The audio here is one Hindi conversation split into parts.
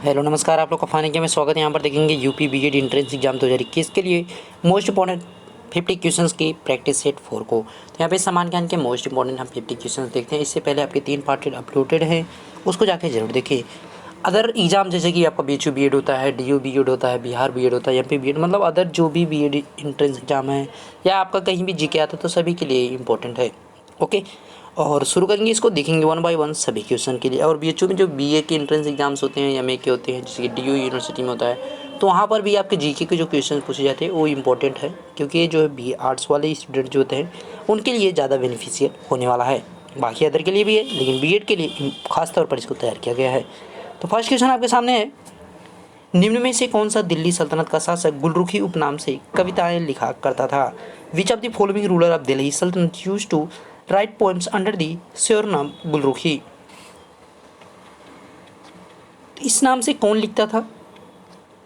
हेलो नमस्कार, आप लोग का फानी के में स्वागत है। यहाँ पर देखेंगे यूपी बीएड एंट्रेंस एग्जाम 2021 के लिए मोस्ट इंपॉर्टेंट 50 क्वेश्चंस की प्रैक्टिस सेट 4 को। तो यहाँ पे समान ज्ञान के मोस्ट इंपॉर्टेंट हम 50 क्वेश्चंस देखते हैं। इससे पहले आपके 3 पार्ट अपलोडेड हैं, उसको जाके जरूर देखिए। अदर एग्जाम जैसे कि आपका बीएचयू बीएड होता है, डीयू बीएड होता है, बिहार बीएड होता है, एमपी बीएड, मतलब अदर जो भी बीएड एंट्रेंस एग्जाम है या आपका कहीं भी जीके आता है तो सभी के लिए इंपॉर्टेंट है। ओके, और शुरू करेंगे, इसको देखेंगे वन बाय वन सभी क्वेश्चन के लिए। और बीएचयू में जो बीए के एंट्रेंस एग्जाम्स होते हैं, एमए के होते हैं, जैसे कि डीयू यूनिवर्सिटी में होता है, तो वहाँ पर भी आपके जीके के जो क्वेश्चन पूछे जाते हैं वो इंपॉर्टेंट है, क्योंकि ये जो है बी आर्ट्स वाले स्टूडेंट जो होते हैं उनके लिए ज़्यादा बेनिफिशियल होने वाला है। बाकी अदर के लिए भी है, लेकिन बीएड के लिए खास तौर पर इसको तैयार किया गया है। तो फर्स्ट क्वेश्चन आपके सामने है, निम्न में से कौन सा दिल्ली सल्तनत का शासक गुलरुखी उपनाम से कविताएं लिखा करता था? Which of the following ruler of Delhi सल्तनत used to write poems under the शिरोनाम गुलरुखी? इस नाम से कौन लिखता था?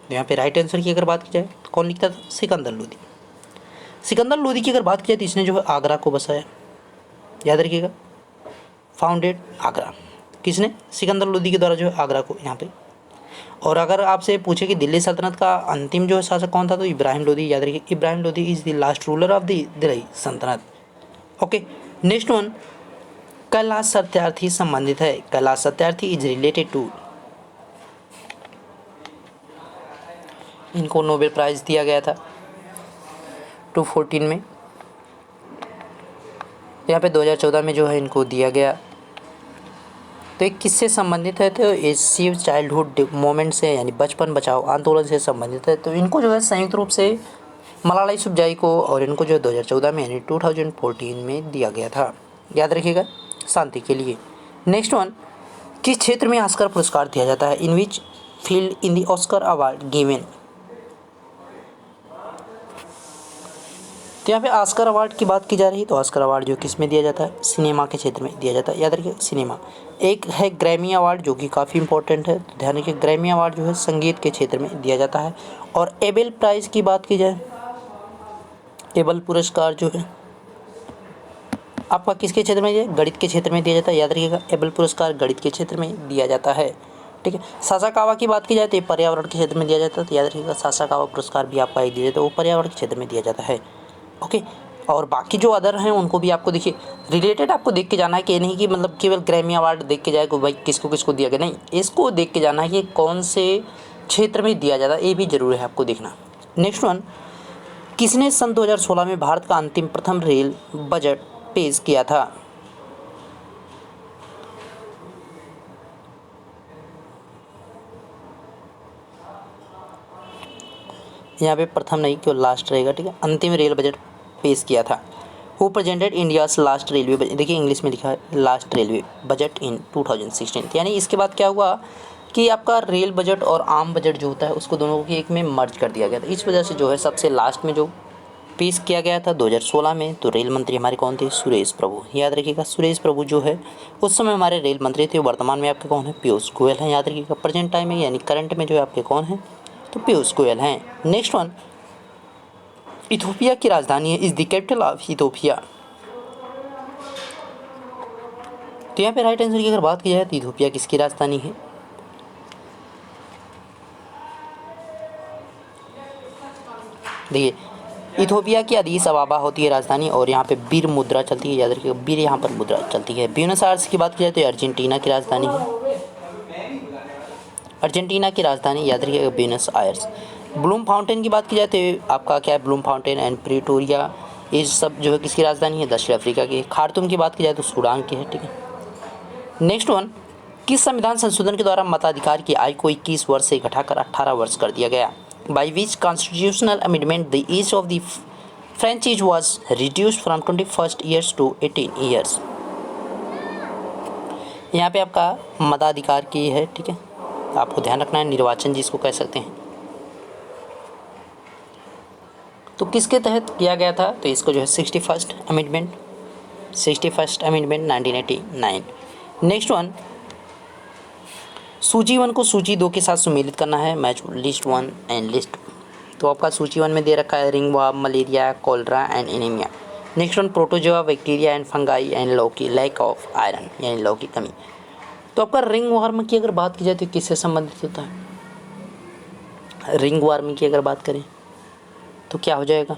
यहाँ पे राइट आंसर की अगर बात की जाए तो कौन लिखता था? सिकंदर लोदी। सिकंदर लोदी की अगर बात की जाए तो इसने जो है आगरा को बसाया, याद रखिएगा, फाउंडेड आगरा। किसने? सिकंदर लोदी के द्वारा जो है आगरा को यहाँ पे। और अगर आपसे पूछे कि दिल्ली सल्तनत का अंतिम जो है शासक कौन था, तो इब्राहिम लोदी, याद रखिए, Ibrahim Lodi is the last ruler of the Delhi सल्तनत। Okay, next one, Kailash Satyarthi संबंधित है। Kailash Satyarthi is related to, इनको नोबेल प्राइज दिया गया था 2014 में, यहाँ पे 2014 में जो है इनको दिया गया। तो एक किससे संबंधित है? तो ये सेव चाइल्डहुड मूवमेंट से, यानी बचपन बचाओ आंदोलन से संबंधित है। तो इनको जो है संयुक्त रूप से मलाला यूसुफजई को और इनको जो है 2014 में यानी 2014 में दिया गया था, याद रखिएगा, शांति के लिए। नेक्स्ट वन, किस क्षेत्र में ऑस्कर पुरस्कार दिया जाता है? In which field in the Oscar award given? तो यहाँ पे ऑस्कर अवार्ड की बात की जा रही है, तो ऑस्कर अवार्ड जो किस में दिया जाता है? सिनेमा के क्षेत्र में दिया जाता है, याद रखिए, सिनेमा। एक है ग्रैमी अवार्ड जो कि काफ़ी इंपॉर्टेंट है, तो ध्यान रखिए, ग्रैमी अवार्ड जो है संगीत के क्षेत्र में दिया जाता है। और एबेल प्राइज़ की बात की जाए, एबेल पुरस्कार जो है आपका किसके क्षेत्र में है? गणित के क्षेत्र में दिया जाता है, याद रखिएगा, एबेल पुरस्कार गणित के क्षेत्र में दिया जाता है। ठीक है, सासाकावा की बात की जाए तो ये पर्यावरण के क्षेत्र में दिया जाता है, तो याद रखिएगा, सासाकावा पुरस्कार भी आपका एक दिया जाता है, वो पर्यावरण के क्षेत्र में दिया जाता है। ओके, और बाकी जो अदर हैं उनको भी आपको देखिए रिलेटेड आपको देख के जाना है, कि नहीं कि मतलब केवल ग्रैमी अवार्ड देख के जाए कि भाई किसको किसको दिया गया, नहीं, इसको देख के जाना है कि कौन से क्षेत्र में दिया जाता है, ये भी जरूरी है आपको देखना। नेक्स्ट वन, किसने सन 2016 में भारत का अंतिम प्रथम रेल बजट पेश किया था? यहाँ पे प्रथम नहीं, क्यों लास्ट रहेगा, ठीक है, अंतिम रेल बजट पेश किया था। Who presented India's last railway budget? देखिए इंग्लिश में लिखा है लास्ट रेलवे बजट इन 2016। यानी इसके बाद क्या हुआ कि आपका रेल बजट और आम बजट जो होता है उसको दोनों को एक में मर्ज कर दिया गया था। इस वजह से जो है सबसे लास्ट में जो पेश किया गया था 2016 में, तो रेल मंत्री हमारे कौन थे? सुरेश प्रभु। याद रखिएगा, सुरेश प्रभु जो है उस समय हमारे रेल मंत्री थे। वर्तमान में आपके कौन है? पीयूष गोयल हैं, याद रखिएगा। प्रेजेंट टाइम में यानी करंट में जो है आपके कौन हैं? तो पीयूष गोयल हैं। नेक्स्ट वन, इथोपिया की राजधानी है, is the capital of Ethiopia? तो यहाँ पे राइट आंसर की अगर बात की जाए तो इथोपिया किसकी राजधानी है? देखिए, इथोपिया की अदीस अबाबा होती है राजधानी, और यहाँ पे बीर मुद्रा चलती है, याद रखिएगा, बीर यहाँ पर मुद्रा चलती है। ब्यूनस आयर्स की बात की जाए तो अर्जेंटीना की राजधानी है, अर्जेंटीना की राजधानी, याद रखिएगा, ब्यूनस आयर्स। ब्लूम फाउंटेन की बात की जाए तो आपका क्या है? ब्लूम फाउंटेन एंड प्रिटोरिया, ये सब जो है किसकी राजधानी है? दक्षिण अफ्रीका की। खार्तूम की बात की जाए तो सूडान की है, ठीक है। नेक्स्ट वन, किस संविधान संशोधन के द्वारा मताधिकार की आयु को 21 वर्ष से घटाकर 18 वर्ष कर दिया गया? By which constitutional amendment the age of the franchise was reduced from 21 years to 18 years? यहाँ पे आपका मताधिकार की है, ठीक है, आपको ध्यान रखना है, निर्वाचन जिसको कह सकते हैं, तो किसके तहत किया गया था? तो इसको जो है 61st अमेंडमेंट 1989। नेक्स्ट वन, सूची 1 को सूची 2 के साथ सुमेलित करना है, मैच लिस्ट 1 एंड लिस्ट। तो आपका सूची 1 में दे रखा है ringworm, malaria, cholera and anaemia. Next one, protozoa, bacteria and fungi and लौकी, लैक ऑफ आयरन, यानी लौ की कमी। तो आपका रिंगवर्म की अगर बात की जाए तो किससे संबंधित होता है? रिंग वर्म की अगर बात करें तो क्या हो जाएगा,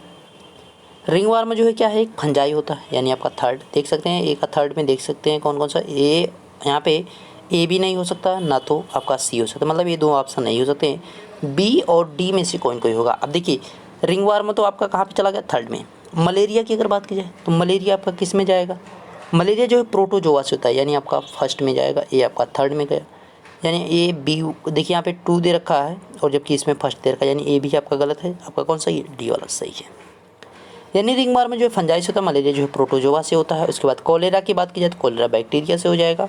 रिंग वर्म जो है क्या है, एक फंजाई होता है, यानी आपका थर्ड देख सकते हैं, ए का थर्ड में देख सकते हैं कौन कौन सा, ए यहाँ पे ए भी नहीं हो सकता, ना तो आपका सी हो सकता, मतलब ये दो ऑप्शन नहीं हो सकते हैं, बी और डी में से कोई कोई होगा। अब देखिए रिंग वर्म तो आपका कहाँ पे चला गया, थर्ड में। मलेरिया की अगर बात की जाए तो मलेरिया आपका किस में जाएगा, मलेरिया जो है प्रोटोजोआ से होता है, यानी आपका फर्स्ट में जाएगा, ए आपका थर्ड में गया, यानी ए बी, देखिए यहाँ पे 2 दे रखा है और जबकि इसमें फर्स्ट दे रखा है, यानी ए भी आपका गलत है, आपका कौन सा ये डी वाला सही है। यानी रिंग वर्म जो है फंजाई से होता है, मलेरिया जो है प्रोटोजोआ से होता है। उसके बाद कोलेरा की बात की जाए तो कोलेरा बैक्टीरिया से हो जाएगा,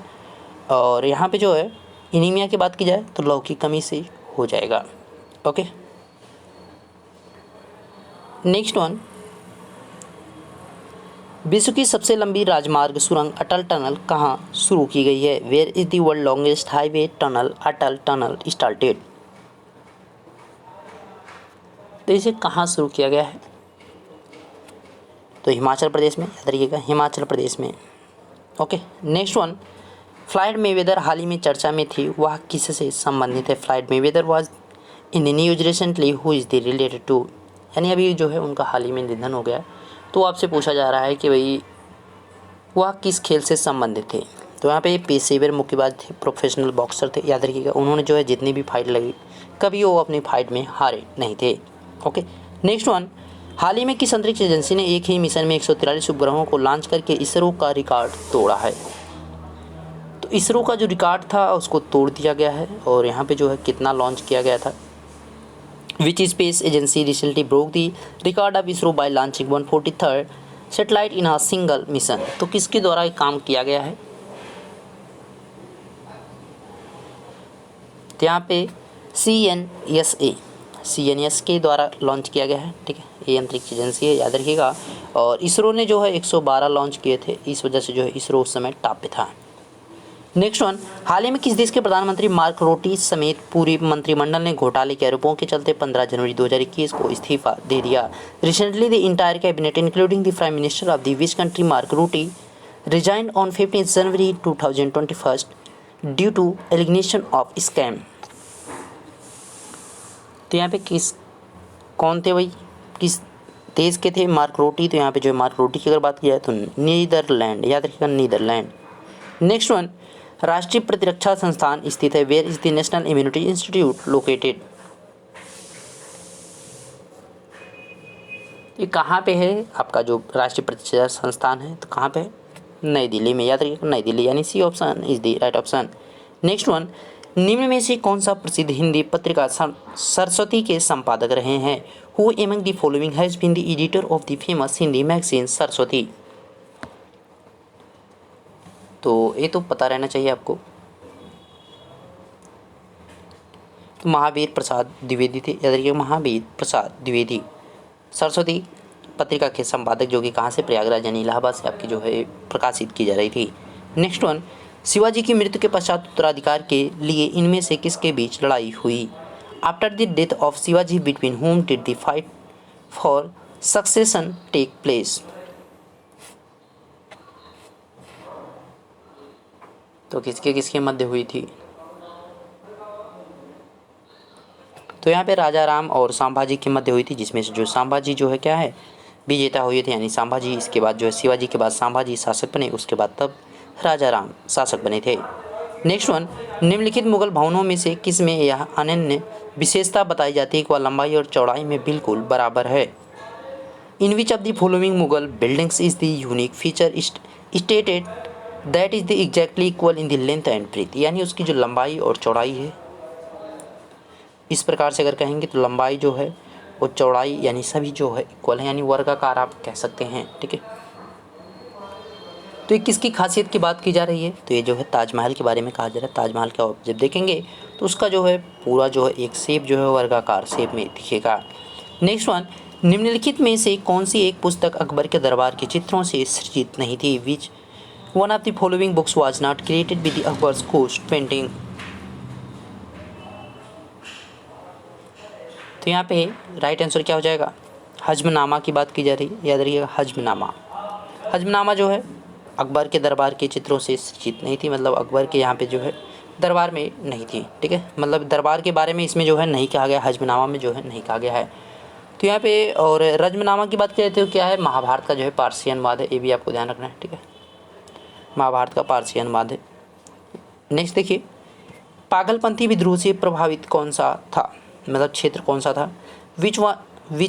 और यहाँ पे जो है एनीमिया की बात की जाए तो लौह की कमी से हो जाएगा। ओके, नेक्स्ट वन, विश्व की सबसे लंबी राजमार्ग सुरंग अटल टनल कहाँ शुरू की गई है, where is the world longest highway tunnel Atal tunnel started. तो इसे कहाँ शुरू किया गया है, तो हिमाचल प्रदेश में, याद रखिएगा हिमाचल प्रदेश में। Okay, next one, Floyd Mayweather हाल ही में चर्चा में थी, वह किससे संबंधित है, Floyd Mayweather was in news recently who is the related to, यानी अभी जो है उनका हाल ही में निधन हो गया, तो आपसे पूछा जा रहा है कि भाई वह किस खेल से संबंधित थे। तो यहाँ पे पेशेवर मुक्केबाज थे, प्रोफेशनल बॉक्सर थे, याद रखिएगा उन्होंने जो है जितनी भी फाइट लगी कभी वो अपनी फाइट में हारे नहीं थे। ओके, नेक्स्ट वन, हाल ही में किस अंतरिक्ष एजेंसी ने एक ही मिशन में 143 उपग्रहों को लॉन्च करके इसरो का रिकॉर्ड तोड़ा है। तो इसरो का जो रिकॉर्ड था उसको तोड़ दिया गया है, और यहाँ पे जो है कितना लॉन्च किया गया था, which space agency recently broke the record of ISRO bye launching 143rd satellite in a single mission. तो किसके द्वारा ये काम किया गया है, तो यहाँ पे CNS के द्वारा लॉन्च किया गया है। ठीक है, ये अंतरिक्ष एजेंसी है, याद रखिएगा। और इसरो ने जो है 112 लॉन्च किए थे, इस वजह से जो है इसरो उस समय टॉप पे था। नेक्स्ट वन, हाल ही में किस देश के प्रधानमंत्री मार्क रोटी समेत पूरी मंत्रिमंडल ने घोटाले के आरोपों के चलते 15 जनवरी 2021 को इस्तीफा दे दिया। Recently the entire cabinet including the prime minister of the which country Mark Rutte resigned on 15 January 2021 due to allegation of scam. तो यहाँ पे कौन थे भाई, किस देश के थे मार्क रोटी, तो यहाँ पे जो है मार्क रोटी की अगर बात की जाए तो नीदरलैंड, याद रखिएगा नीदरलैंड। नेक्स्ट वन, राष्ट्रीय प्रतिरक्षा संस्थान स्थित है, where is the national immunity institute located. ये कहाँ पे है आपका जो राष्ट्रीय प्रतिरक्षा संस्थान है, तो कहाँ पे है, नई दिल्ली में, याद रखिएगा नई दिल्ली, यानी C option is the right option. Next one, निम्न में से कौन सा प्रसिद्ध हिंदी पत्रिका सरस्वती के संपादक रहे हैं, who among the following has been the editor of the famous Hindi magazine Saraswati. तो ये तो पता रहना चाहिए आपको, तो महावीर प्रसाद द्विवेदी थे, याद रखिए महावीर प्रसाद द्विवेदी सरस्वती पत्रिका के संपादक, जो कि कहाँ से, प्रयागराज यानी इलाहाबाद से आपकी जो है प्रकाशित की जा रही थी। नेक्स्ट वन, शिवाजी की मृत्यु के पश्चात उत्तराधिकार के लिए इनमें से किसके बीच लड़ाई हुई। After the death of Shivaji between whom did the fight for succession take place. तो किसके किसके मध्य हुई थी, तो यहाँ पे राजा राम और संभाजी के मध्य हुई थी, जिसमें से जो संभाजी जो है क्या है विजेता हुए थे, यानी संभाजी, इसके बाद जो है शिवाजी के बाद संभाजी शासक बने, उसके बाद तब राजा राम शासक बने थे। नेक्स्ट वन, निम्नलिखित मुगल भवनों में से किस में यह अनन्य विशेषता बताई जाती है कि वह लंबाई और चौड़ाई में बिल्कुल बराबर है। In which of the following Mughal buildings is the unique feature stated that is the exactly equal in the length and breadth, यानी उसकी जो लंबाई और चौड़ाई है, इस प्रकार से अगर कहेंगे तो लंबाई जो है वो चौड़ाई यानी सभी जो है इक्वल है, यानी वर्गाकार आप कह सकते हैं। ठीक है, तो ये किसकी खासियत की बात की जा रही है, तो ये जो है ताजमहल के बारे में कहा जा रहा है। ताजमहल का जब देखेंगे तो उसका जो है पूरा जो है एक शेप जो है वर्गाकार शेप में दिखेगा। नेक्स्ट वन, निम्नलिखित में से कौन सी एक पुस्तक अकबर के दरबार के चित्रों से सृजित नहीं थी, which one of the following books was not created with the Akbar's court painting. तो यहाँ पे राइट आंसर क्या हो जाएगा, हजमनामा की बात की जा रही है, याद रखिएगा हजमनामा। हजमनामा जो है अकबर के दरबार के चित्रों से सृजित नहीं थी, मतलब अकबर के यहाँ पे जो है दरबार में नहीं थी। ठीक है, मतलब दरबार के बारे में इसमें जो है नहीं कहा गया, हजमनामा में जो है नहीं कहा गया है। तो यहाँ पे और रजमनामा की बात करें तो क्या है, महाभारत का जो है पारसी अनुवाद है, ये भी आपको ध्यान रखना है। ठीक है, महाभारत का पारसी अनुवाद है। नेक्स्ट देखिए, पागलपंथी विद्रोह से प्रभावित कौन सा था, मतलब क्षेत्र कौन सा था। Which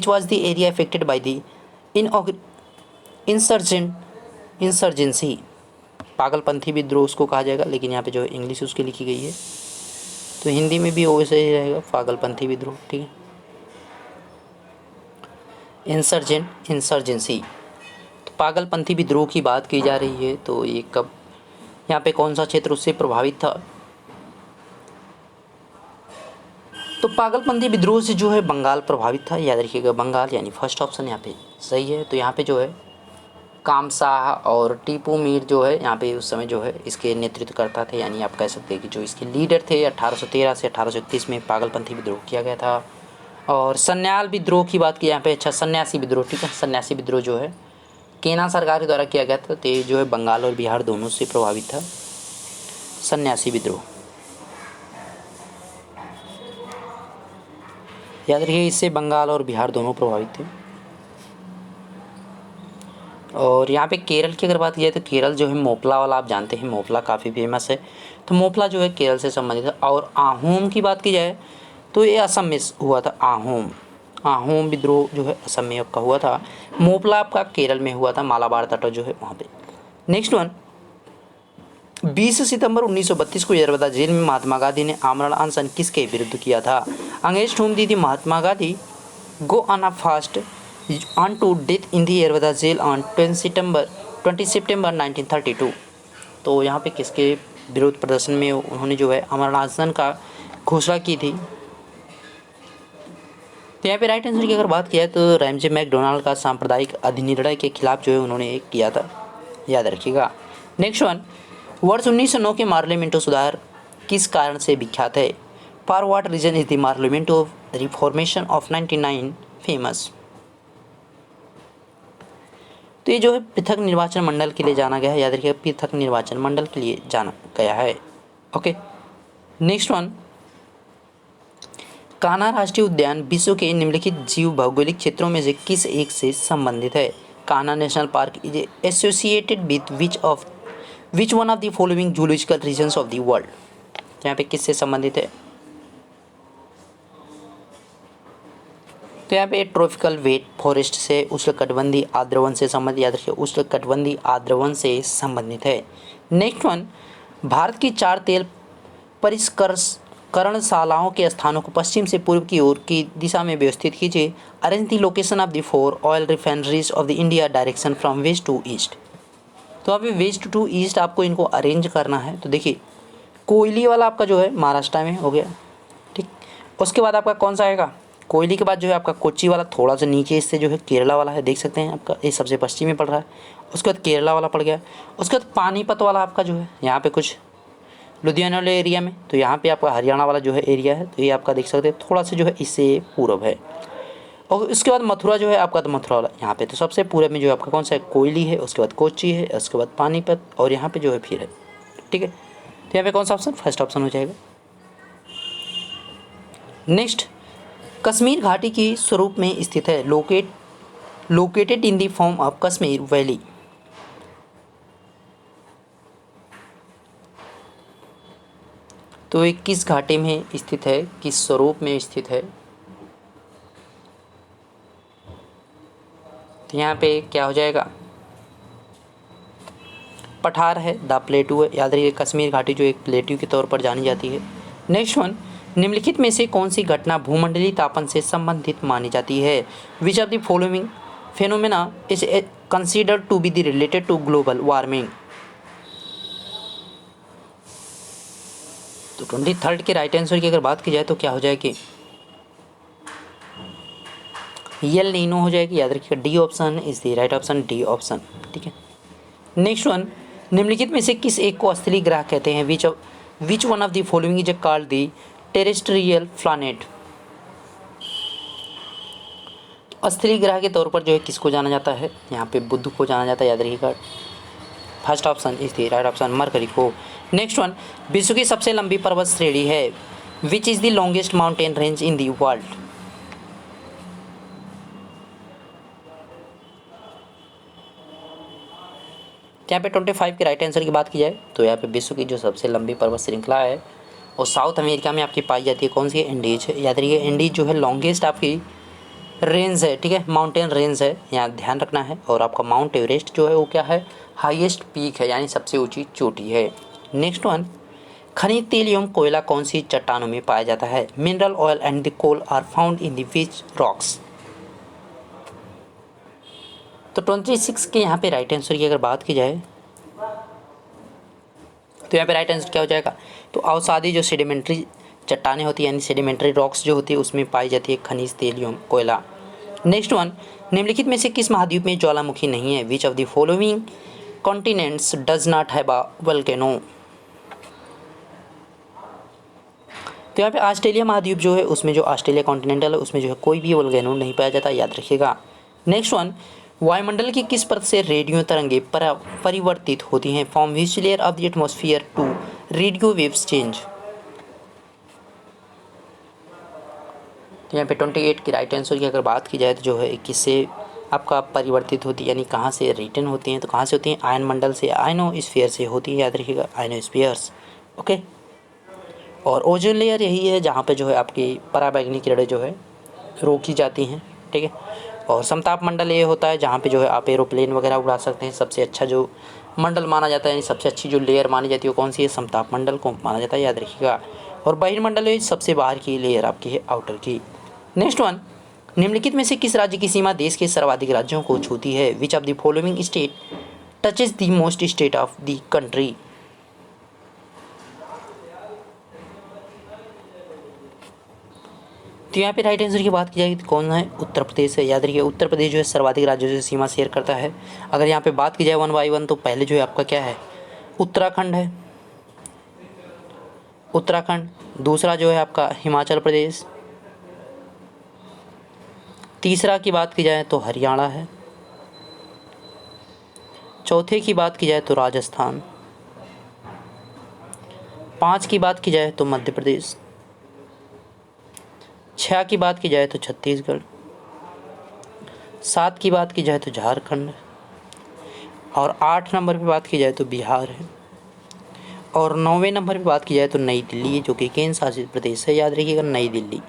was the area affected by the insurgency. Pagalpanthi विद्रोह उसको कहा जाएगा, लेकिन यहाँ पे जो है इंग्लिश उसकी लिखी गई है, तो हिंदी में भी वैसे ही रहेगा, पागलपंथी विद्रोह। ठीक है, इंसर्जेंसी। तो पागलपंथी विद्रोह की बात की जा रही है, तो ये कब, यहाँ पे कौन सा क्षेत्र उससे प्रभावित था। तो पागलपंथी विद्रोह से जो है बंगाल प्रभावित था, याद रखिएगा बंगाल, यानी फर्स्ट ऑप्शन यहाँ पे सही है। तो यहाँ पे जो है कामशाह और टीपू मीर जो है यहाँ पे उस समय जो है इसके नेतृत्व करता थे, यानी आप कह सकते हैं कि जो इसके लीडर थे। 1813 से 1831 में पागलपंथी विद्रोह किया गया था। और सन्याल विद्रोह की बात की यहाँ पे, अच्छा सन्यासी विद्रोह, ठीक है, सन्यासी विद्रोह जो है केना सरकार के द्वारा किया गया था, तो ये जो है बंगाल और बिहार दोनों से प्रभावित था सन्यासी विद्रोह, याद रखिए इससे बंगाल और बिहार दोनों प्रभावित थे। और यहाँ पे केरल की अगर बात की जाए तो केरल जो है मोपला वाला, आप जानते हैं मोपला काफ़ी फेमस है, तो मोपला जो है केरल से संबंधित है। और आहूम की बात की जाए तो ये असम में हुआ था, आहूम विद्रोह जो है असम में आपका हुआ था। मोपला आपका केरल में हुआ था, मालाबार तट जो है वहाँ पे। नेक्स्ट वन, 20 सितंबर 1932 को यरवदा जेल में महात्मा गांधी ने आमरण अनशन किसके विरुद्ध किया था। अंग्रेज ठूम दी थी Mahatma Gandhi go on a fast on to death in the Yerwada jail on 20 September 1932। तो यहाँ पे किसके विरोध प्रदर्शन में उन्होंने जो है आमरण अनशन का घोषणा की थी। तो यहाँ पे राइट आंसर की अगर बात किया तो रैमजे मैकडोनाल्ड का सांप्रदायिक अधिनिर्णय के खिलाफ जो है उन्होंने किया था, याद रखिएगा। नेक्स्ट वन, वर्ष 1909 के मार्लियामेंटो सुधार किस कारण से विख्यात है। For what reason is the Morley Minto reformation of 99 famous. तो ये जो है पृथक निर्वाचन मंडल के लिए जाना गया है, याद रखिएगा पृथक निर्वाचन मंडल के लिए जाना गया है। ओके, नेक्स्ट वन, कान्हा राष्ट्रीय उद्यान विश्व के निम्नलिखित जीव भौगोलिक क्षेत्रों में से किस एक से संबंधित है। Kanha national park is associated with which one of the following zoological regions of the world. यहाँ पे किससे संबंधित है, तो यहाँ पे ट्रॉपिकल वेट फॉरेस्ट से, उष्णकटिबंधीय आर्द्रवन से संबंधित, याद रखिए उष्णकटिबंधीय आर्द्रवन से संबंधित है। नेक्स्ट वन, भारत की 4 तेल परिष्करणशालाओं के स्थानों को पश्चिम से पूर्व की ओर की दिशा में व्यवस्थित कीजिए। Arrange the location of the 4 oil refineries of the India direction from west to east. तो अभी वेस्ट टू ईस्ट आपको इनको अरेंज करना है। तो देखिए कोयली वाला आपका जो है महाराष्ट्र में हो गया, ठीक। उसके बाद आपका कौन सा आएगा, कोयली के बाद जो है आपका कोच्चि वाला, थोड़ा सा नीचे इससे जो है केरला वाला है, देख सकते हैं आपका ये सबसे पश्चिम में पड़ रहा है। उसके बाद केरला वाला पड़ गया। उसके बाद पानीपत वाला आपका जो है यहाँ पे कुछ लुधियाना वाले एरिया में, तो यहाँ पे आपका हरियाणा वाला जो है एरिया है, तो ये आपका देख सकते हैं थोड़ा सा जो है इससे पूर्व है। और उसके बाद मथुरा जो है आपका, तो मथुरा वाला यहाँ पे तो सबसे पूर्व में जो है आपका कौन सा है, कोयली है। उसके बाद कोच्चि है, उसके बाद पानीपत, और यहाँ पे जो है फिर है, ठीक है। तो यहाँ पे कौन सा ऑप्शन, फर्स्ट ऑप्शन हो जाएगा। नेक्स्ट, कश्मीर घाटी की स्वरूप में स्थित है, located in the form of Kashmir valley. तो ये किस घाटी में स्थित है, किस स्वरूप में स्थित है। तो यहाँ पे क्या हो जाएगा, पठार है, द प्लेटू है, याद रखिए कश्मीर घाटी जो एक प्लेटू के तौर पर जानी जाती है। नेक्स्ट वन, निम्नलिखित में से कौन सी घटना भूमंडलीय तापन से संबंधित मानी जाती है। Which of the following phenomena is considered to be the related to global warming. तो 23rd के राइट आंसर की अगर बात की जाए तो क्या हो जाएगी, यल नीनो हो जाएगी, याद रखिएगा D option is the right option, D option, ठीक है। नेक्स्ट वन, निम्नलिखित में से किस एक को स्थलीय ग्रह कहते हैं। विच one of the following is called the terrestrial planet. स्थलीय ग्रह के तौर पर जो है किसको जाना जाता है, यहाँ पे बुध को जाना जाता है, याद रखिएगा first option is the right option, mercury को। नेक्स्ट वन, विश्व की सबसे लंबी पर्वत श्रेणी है, which is the longest mountain range in the world. यहाँ पे 25 के राइट आंसर की बात की जाए तो यहाँ पे विश्व की जो सबसे लंबी पर्वत श्रृंखला है वो साउथ अमेरिका में आपकी पाई जाती है। कौन सी है? एंडीज है। याद रखिए एंडीज जो है लॉन्गेस्ट आपकी रेंज है, ठीक है, माउंटेन रेंज है, यहाँ ध्यान रखना है। और आपका माउंट एवरेस्ट जो है वो क्या है? हाईएस्ट पीक है, यानी सबसे ऊंची चोटी है। नेक्स्ट वन, खनिज तेल एवं कोयला कौन सी चट्टानों में पाया जाता है? Mineral oil and the coal are found in the which rocks. तो 26 के यहाँ पे राइट आंसर की अगर बात की जाए तो यहाँ पे राइट आंसर क्या हो जाएगा? तो अवसादी जो सेडिमेंट्री चट्टानें होती है, यानी सेडिमेंट्री रॉक्स जो होती है, उसमें पाई जाती है खनिज तेल एवं कोयला। नेक्स्ट वन, निम्नलिखित में से किस महाद्वीप में ज्वालामुखी नहीं है? Which of the following continents does not have a volcano. तो यहाँ पे ऑस्ट्रेलिया महाद्वीप जो है उसमें जो ऑस्ट्रेलिया कॉन्टिनेंटल है उसमें जो है कोई भी वोल्केनो नहीं पाया जाता, याद रखिएगा। नेक्स्ट वन, वायुमंडल की किस परत से रेडियो तरंगे परिवर्तित होती हैं? From which layer of the atmosphere to radio waves change. तो यहाँ पे 28 की राइट आंसर की अगर बात की जाए तो जो है किससे आपका परिवर्तित होती है, यानी कहाँ से रिटर्न होती हैं? तो कहाँ से होती हैं? आयन मंडल से, आयनोस्फीयर से होती है, याद रखिएगा, आयनोस्फीयर्स। ओके। और ओजोन लेयर यही है जहाँ पे जो है आपकी पराबैंगनी किरणें जो है रोकी जाती हैं, ठीक है। और समताप मंडल ये होता है जहाँ पे जो है आप एरोप्लेन वगैरह उड़ा सकते हैं। सबसे अच्छा जो मंडल माना जाता है, यानी सबसे अच्छी जो लेयर मानी जाती है वो कौन सी है? समताप मंडल को माना जाता है, याद रखिएगा। और बहिर्मंडल है सबसे बाहर की लेयर आपकी है, आउटर की। नेक्स्ट वन, निम्नलिखित में से किस राज्य की सीमा देश के सर्वाधिक राज्यों को छूती है? Which of the following state touches the most state of the country. तो यहाँ पे राइट आंसर की बात की जाएगी तो कौन है? उत्तर प्रदेश है। याद रखिए उत्तर प्रदेश जो है सर्वाधिक राज्यों से सीमा शेयर करता है। अगर यहाँ पे बात की जाए वन बाई वन तो पहले जो है आपका क्या है? उत्तराखंड है, उत्तराखंड। दूसरा जो है आपका हिमाचल प्रदेश। तीसरा की बात की जाए तो हरियाणा है। चौथे की बात की जाए तो राजस्थान। 5 की बात की जाए तो मध्य प्रदेश। 6 की बात की जाए तो छत्तीसगढ़। 7 की बात की जाए तो झारखंड। और 8 नंबर पे बात की जाए तो बिहार है। और 9वें नंबर पे बात की जाए तो नई दिल्ली है, जो कि केंद्र शासित प्रदेश है, याद रखिएगा, नई दिल्ली,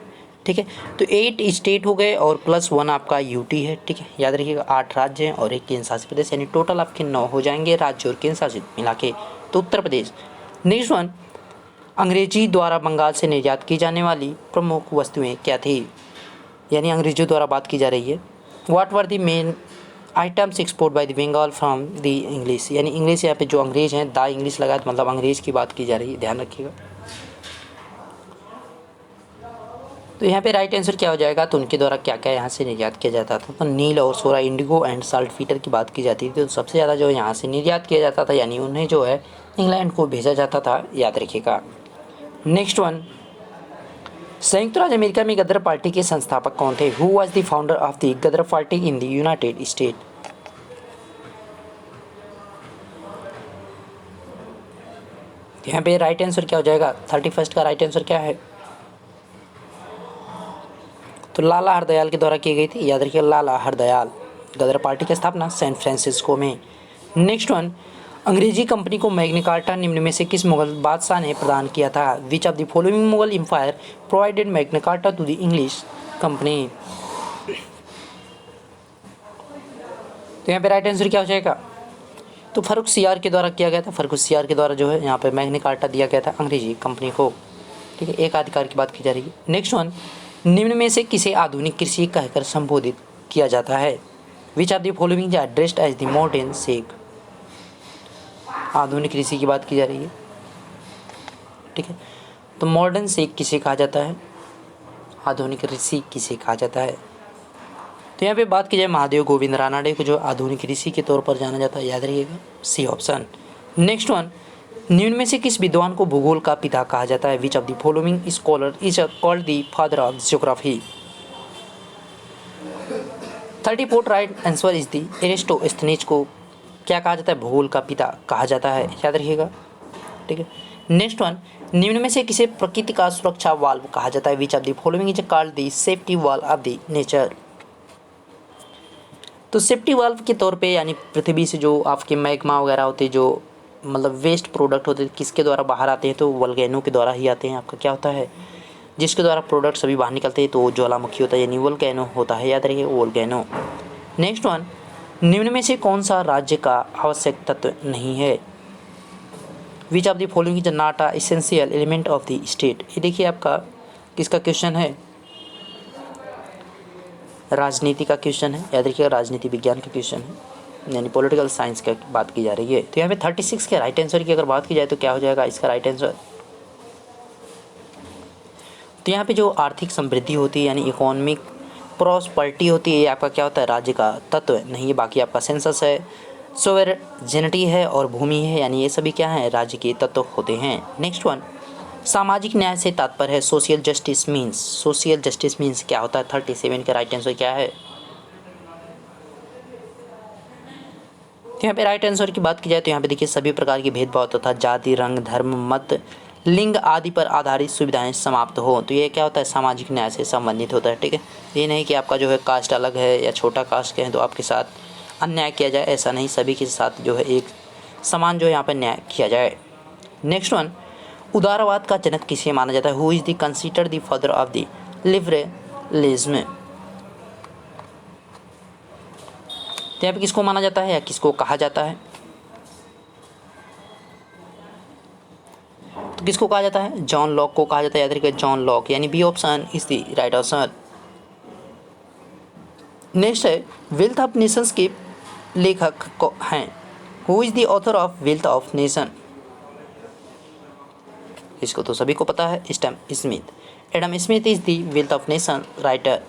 ठीक है। तो 8 स्टेट हो गए और +1 आपका यूटी है, ठीक है, याद रखिएगा। 8 राज्य हैं और 1 केंद्र शासित प्रदेश, यानी टोटल आपके 9 हो जाएंगे राज्य और केंद्र शासित मिला के, तो उत्तर प्रदेश। नेक्स्ट वन, अंग्रेजी द्वारा बंगाल से निर्यात की जाने वाली प्रमुख वस्तुएं क्या थी? यानी अंग्रेजों द्वारा बात की जा रही है। What were the main items export by the Bengal from the English. यानी इंग्लिश यहाँ पे जो अंग्रेज हैं, द इंग्लिश लगाया तो मतलब अंग्रेज की बात की जा रही है, ध्यान रखिएगा। तो यहाँ पे राइट आंसर क्या हो जाएगा? तो उनके द्वारा क्या क्या यहाँ से निर्यात किया जाता था? तो नील और सोरा, इंडिगो एंड साल्टपीटर की बात की जाती थी। तो सबसे ज़्यादा जो यहाँ से निर्यात किया जाता था, यानी उन्हें जो है इंग्लैंड को भेजा जाता था, याद रखिएगा। नेक्स्ट वन, संयुक्त राज्य अमेरिका में गदर पार्टी के संस्थापक कौन थे? Who was the founder of the Ghadar party in the United State. यहाँ पे राइट आंसर क्या हो जाएगा? 31 का राइट आंसर क्या है? तो लाला हरदयाल के द्वारा की गई थी, याद रखिए, लाला हरदयाल। गदर पार्टी की स्थापना सैन फ्रांसिस्को में। नेक्स्ट वन, अंग्रेजी कंपनी को मैग्ना कार्टा निम्न में से किस मुगल बादशाह ने प्रदान किया था? Which of the following Mughal empire provided Magna Carta to the English company. तो यहाँ पे राइट आंसर क्या हो जाएगा? तो फर्रुखसियार के द्वारा किया गया था। फर्रुखसियार के द्वारा जो है यहाँ पे मैग्ना कार्टा दिया गया था अंग्रेजी कंपनी को, ठीक है। एक अधिकार की बात की जा रही है। नेक्स्ट वन, निम्न में से किसे आधुनिक कृषि कहकर संबोधित किया जाता है? Which of the following is addressed as the modern sheikh. आधुनिक कृषि की बात की जा रही है, ठीक है। तो मॉडर्न शेख किसे कहा जाता है? आधुनिक ऋषि किसे कहा जाता है? तो यहाँ पे बात की जाए महादेव गोविंद रानाडे को जो आधुनिक ऋषि के तौर पर जाना जाता है, याद रखिएगा, सी ऑप्शन। नेक्स्ट वन, निम्न में से किस विद्वान को भूगोल का पिता कहा जाता है? Which of the following scholar is called the father of geography. 34 right answer is the Eratosthenes को क्या कहा जाता है? भूगोल का पिता कहा जाता है, याद रखिएगा। ठीक है। नेक्स्ट वन, निम्न में से किसे प्रकृति का सुरक्षा वाल्व कहा जाता है? Which of the following is called the safety valve of the nature? तो सेफ्टी वाल्व के तौर पे यानी पृथ्वी से जो आपके मैग्मा वगैरह होते हैं, जो मतलब वेस्ट प्रोडक्ट होते हैं, किसके द्वारा बाहर आते हैं? तो वोल्केनो के द्वारा ही आते हैं। आपका क्या होता है जिसके द्वारा प्रोडक्ट सभी बाहर निकलते हैं? तो ज्वालामुखी होता है, यानी वोल्केनो होता है, याद रखिए वोल्केनो। नेक्स्ट वन, निम्न में से कौन सा राज्य का आवश्यक तत्व नहीं है? Which of the following is not a essential element of the state? ये देखिए आपका किसका क्वेश्चन है? राजनीति का क्वेश्चन है, याद रखिएगा राजनीति विज्ञान का क्वेश्चन है, यानी पॉलिटिकल साइंस का बात की जा रही है। तो यहाँ पे 36 के राइट आंसर की अगर बात की जाए तो क्या हो जाएगा इसका राइट आंसर? तो यहाँ पे जो आर्थिक समृद्धि होती है यानी इकोनॉमिक प्रॉस्पेरिटी होती है, ये आपका क्या होता है? राज्य का तत्व नहीं है। बाकी आपका सेंसस है, सोवेरेनिटी है और भूमि है, यानी ये सभी क्या हैं? राज्य के तत्व होते हैं। नेक्स्ट वन, सामाजिक न्याय से तात्पर्य है social justice means? Social justice means क्या होता है? 37 का राइट आंसर क्या है? तो यहाँ पे राइट आंसर की बात की जाए तो यहाँ पे देखिए सभी प्रकार के भेदभाव तथा जाति, रंग, धर्म, मत, लिंग आदि पर आधारित सुविधाएं समाप्त हो। तो ये क्या होता है? सामाजिक न्याय से संबंधित होता है, ठीक है। ये नहीं कि आपका जो है कास्ट अलग है या छोटा कास्ट के हैं तो आपके साथ अन्याय किया जाए, ऐसा नहीं, सभी के साथ जो है एक समान जो है यहाँ पर न्याय किया जाए। नेक्स्ट वन, उदारवाद का जनक किसे माना जाता है? Who is the considered the father of the liberalism? तो यहाँ पे किसको माना जाता है या किसको कहा जाता है? तो किसको कहा जाता है? जॉन लॉक को कहा जाता है, याद रखिए जॉन लॉक, यानी B option is the right answer. Next है, वेल्थ ऑफ नेशंस के लेखक हैं? Who is the author of wealth of nation? इसको तो सभी को पता है, Adam Smith is the wealth of nation writer.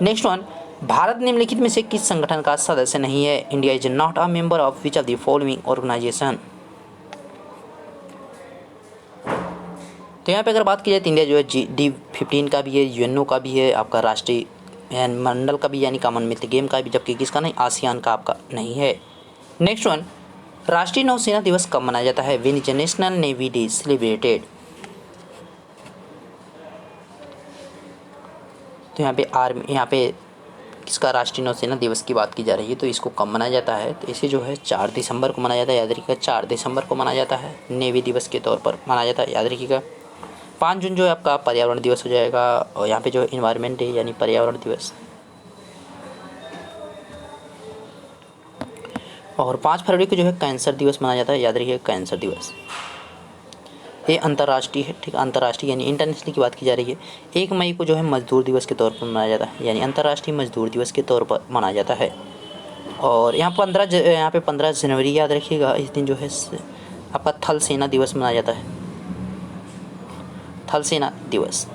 Next one, Bharat निम्नलिखित में से किस संगठन का सदस्य नहीं है? India is not a member of which of the following organisation? तो यहाँ पे अगर बात की जाए तो इंडिया जो है G15 का भी है, यूएनओ का भी है, आपका राष्ट्रीय मंडल का भी यानी कॉमनवेल्थ गेम का भी, जबकि किसका नहीं? आसियान का आपका नहीं है। नेक्स्ट वन, राष्ट्रीय नौसेना दिवस कब मनाया जाता है? When is national navy day celebrated? तो यहाँ पे किसका राष्ट्रीय नौसेना दिवस की बात की जा रही है, तो इसको कब मनाया जाता है? तो इसे जो है 4 दिसंबर को मनाया जाता है, याद रखिएगा 4 दिसंबर को मनाया जाता है, नेवी दिवस के तौर पर मनाया जाता है, याद रखिएगा। 5 जून जो है आपका पर्यावरण दिवस हो जाएगा, और यहाँ पे जो इन्वायरमेंट डे यानी पर्यावरण दिवस, और 5 फरवरी को जो है कैंसर दिवस मनाया जाता है, याद रखिएगा कैंसर दिवस। ये अंतर्राष्ट्रीय है, ठीक है, अंतर्राष्ट्रीय यानी इंटरनेशनल की बात की जा रही है। 1 मई को जो है मजदूर दिवस के तौर पर मनाया जाता है, यानी अंतर्राष्ट्रीय मजदूर दिवस के तौर पर मनाया जाता है। और यहाँ पे 15 जनवरी याद रखिएगा, इस दिन जो है आपका थल सेना दिवस मनाया जाता है, थल सेना दिवस।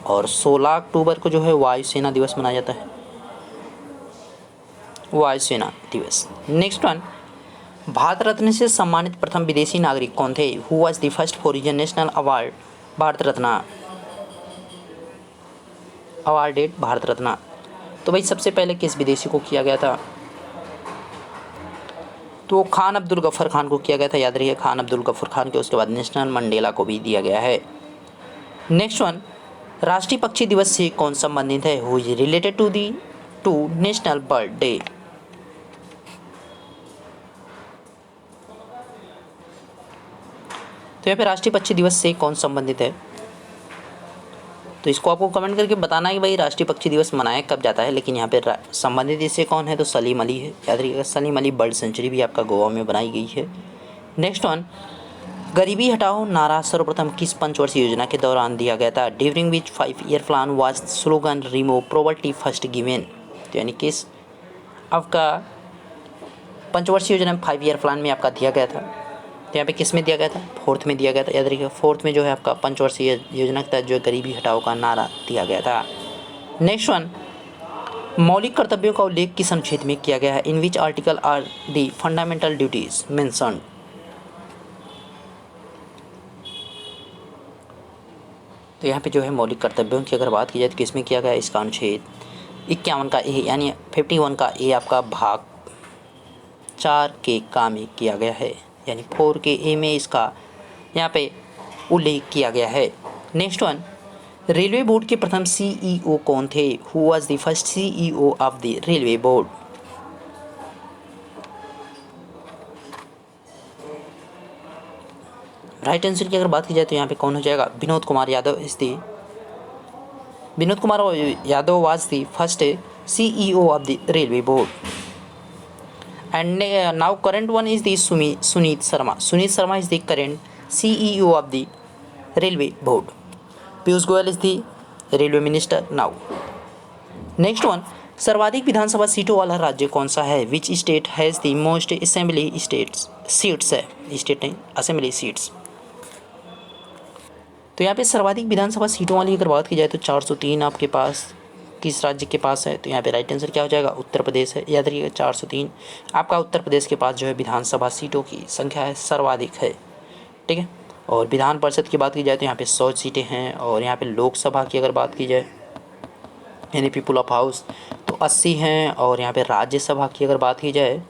और 16 अक्टूबर को जो है वायुसेना दिवस मनाया जाता है, वायुसेना दिवस। नेक्स्ट वन, भारत रत्न से सम्मानित प्रथम विदेशी नागरिक कौन थे? Who was the first foreign national award Bharat Ratna awarded Bharat Ratna? तो भाई सबसे पहले किस विदेशी को किया गया था? तो खान अब्दुल गफ़र खान को किया गया था, याद रखिए खान अब्दुल गफ़र खान के। उसके बाद नेशनल मंडेला को भी दिया गया है। नेक्स्ट वन, राष्ट्रीय पक्षी दिवस से कौन संबंधित है? Who is related to national bird day? तो यहाँ पे राष्ट्रीय पक्षी दिवस से कौन संबंधित है? तो इसको आपको कमेंट करके बताना है कि भाई राष्ट्रीय पक्षी दिवस मनाया कब जाता है। लेकिन यहाँ पे संबंधित इससे कौन है? तो सलीम अली है, याद रखिएगा सलीम अली बर्ड सेंचुरी भी आपका गोवा में बनाई गई है। नेक्स्ट वन, गरीबी हटाओ नारा सर्वप्रथम किस पंचवर्षीय योजना के दौरान दिया गया था? During which 5-year plan was slogan remove poverty first given? तो यानी किस आपका पंचवर्षीय योजना 5-year प्लान में आपका दिया गया था? तो यहाँ पे किस में दिया गया था? 4th में दिया गया था, याद रखिएगा 4th में जो है आपका पंचवर्षीय योजना के तहत जो गरीबी हटाओ का नारा दिया गया था। नेक्स्ट वन, मौलिक कर्तव्यों का उल्लेख किस अनुच्छेद में किया गया है? In which article are the fundamental duties mentioned? तो यहाँ पे जो है मौलिक कर्तव्यों की अगर बात की जाए तो किस में किया गया है? इसका अनुच्छेद 51 का ए यानी 51 का ए आपका भाग 4 के का में किया गया है, यानी 4 के ए में इसका यहाँ पे उल्लेख किया गया है। नेक्स्ट वन, रेलवे बोर्ड के प्रथम CEO कौन थे? Who was the first CEO of the railway board? Right answer की अगर बात की जाए तो यहाँ पे कौन हो जाएगा? Vinod Kumar Yadav Vinod Kumar Yadav was the first CEO of the railway board. And now current one is the Sunit Sharma. Sunit Sharma is the current CEO of the railway board. Piyush Goyal is the railway minister now. Next one, सर्वाधिक विधानसभा सीटों वाला राज्य कौन सा है? Which state has the most assembly seats है, स्टेट नहीं असेंबली सीट्स। तो यहाँ पे सर्वाधिक विधानसभा सीटों वाली अगर बात की जाए तो 403 आपके पास किस राज्य के पास है? तो यहाँ पे राइट आंसर क्या हो जाएगा? उत्तर प्रदेश है। याद रखिएगा 403 आपका उत्तर प्रदेश के पास जो है विधानसभा सीटों की संख्या है, सर्वाधिक है। ठीक है। और विधान परिषद की बात की जाए तो यहाँ पे 100 सीटें हैं। और यहाँ पे लोकसभा की अगर बात की जाए यानी पीपुल ऑफ हाउस तो 80 हैं। और यहाँ पे राज्यसभा की अगर बात की जाए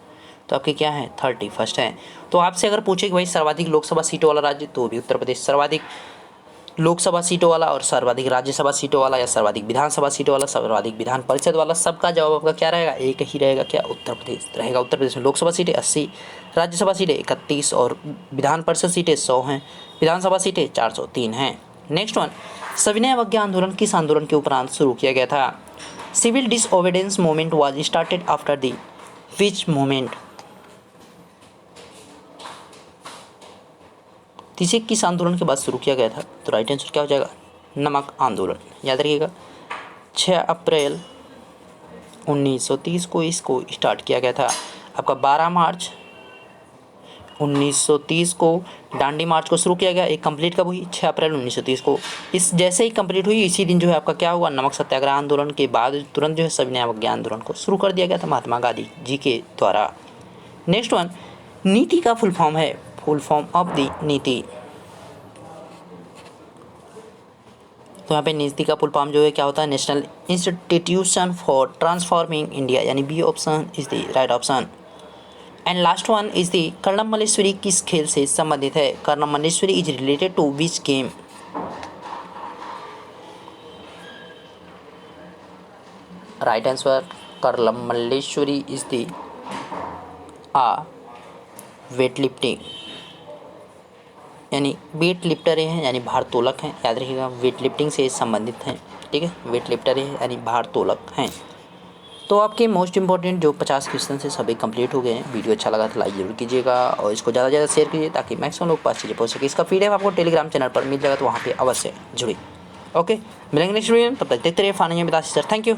तो आपके क्या है? 31 हैं। तो आपसे अगर पूछे कि भाई सर्वाधिक लोकसभा सीटों वाला राज्य, तो भी उत्तर प्रदेश सर्वाधिक लोकसभा सीटों वाला, और सर्वाधिक राज्यसभा सीटों वाला, या सर्वाधिक विधानसभा सीटों वाला, सर्वाधिक विधान परिषद वाला, सबका जवाब आपका क्या रहेगा? एक ही रहेगा। क्या? उत्तर प्रदेश रहेगा। उत्तर प्रदेश में लोकसभा सीटें 80, राज्यसभा सीटें 31 और विधान परिषद सीटें 100 हैं। विधानसभा सीटें 403 हैं। नेक्स्ट वन, सविनय अवज्ञा आंदोलन किस आंदोलन के उपरांत शुरू किया गया था? Civil disobedience movement was started after the which movement? इसे किस आंदोलन के बाद शुरू किया गया था? तो राइट आंसर क्या हो जाएगा? नमक आंदोलन। याद रखिएगा 6 अप्रैल 1930 को इसको स्टार्ट किया गया था। आपका 12 मार्च 1930 को डांडी मार्च को शुरू किया गया। एक कंप्लीट कब हुई? 6 अप्रैल 1930 को। इस जैसे ही कंप्लीट हुई इसी दिन जो है आपका क्या हुआ? नमक सत्याग्रह आंदोलन के बाद तुरंत जो है सविनय अवज्ञा आंदोलन को शुरू कर दिया गया था महात्मा गांधी जी के द्वारा। नेक्स्ट वन, नीति का फुल फॉर्म है, फुल फॉर्म ऑफ द नीति। तो यहाँ पे नीति का फुल फॉर्म जो है क्या होता है? National Institution for Transforming India, यानी B option is the right option. And last one is the Karnam Malleswari किस खेल से संबंधित है? Karnam Malleswari is related to which game? Right answer Karnam Malleswari is the weight lifting, यानी वेट लिफ्टर हैं, यानी भारतोलक हैं। याद रखिएगा वेट लिफ्टिंग से संबंधित हैं। ठीक है, वेट लिफ्टर हैं यानी भारतोलक हैं। तो आपके मोस्ट इंपॉर्टेंट जो 50 क्वेश्चन से सभी कंप्लीट हो गए हैं। वीडियो अच्छा लगा तो लाइक जरूर कीजिएगा और इसको ज़्यादा से ज़्यादा शेयर कीजिए ताकि मैक्सिमम लोग पास चीज़ें पहुँच सके। इसका फीडबैक आपको टेलीग्राम चैनल पर मिल जाएगा, तो वहाँ पर अवश्य जुड़िए। ओके, मिलेंगे नेक्स्ट वीडियो में, तब तक देखते रहिए फानी में। Thank you.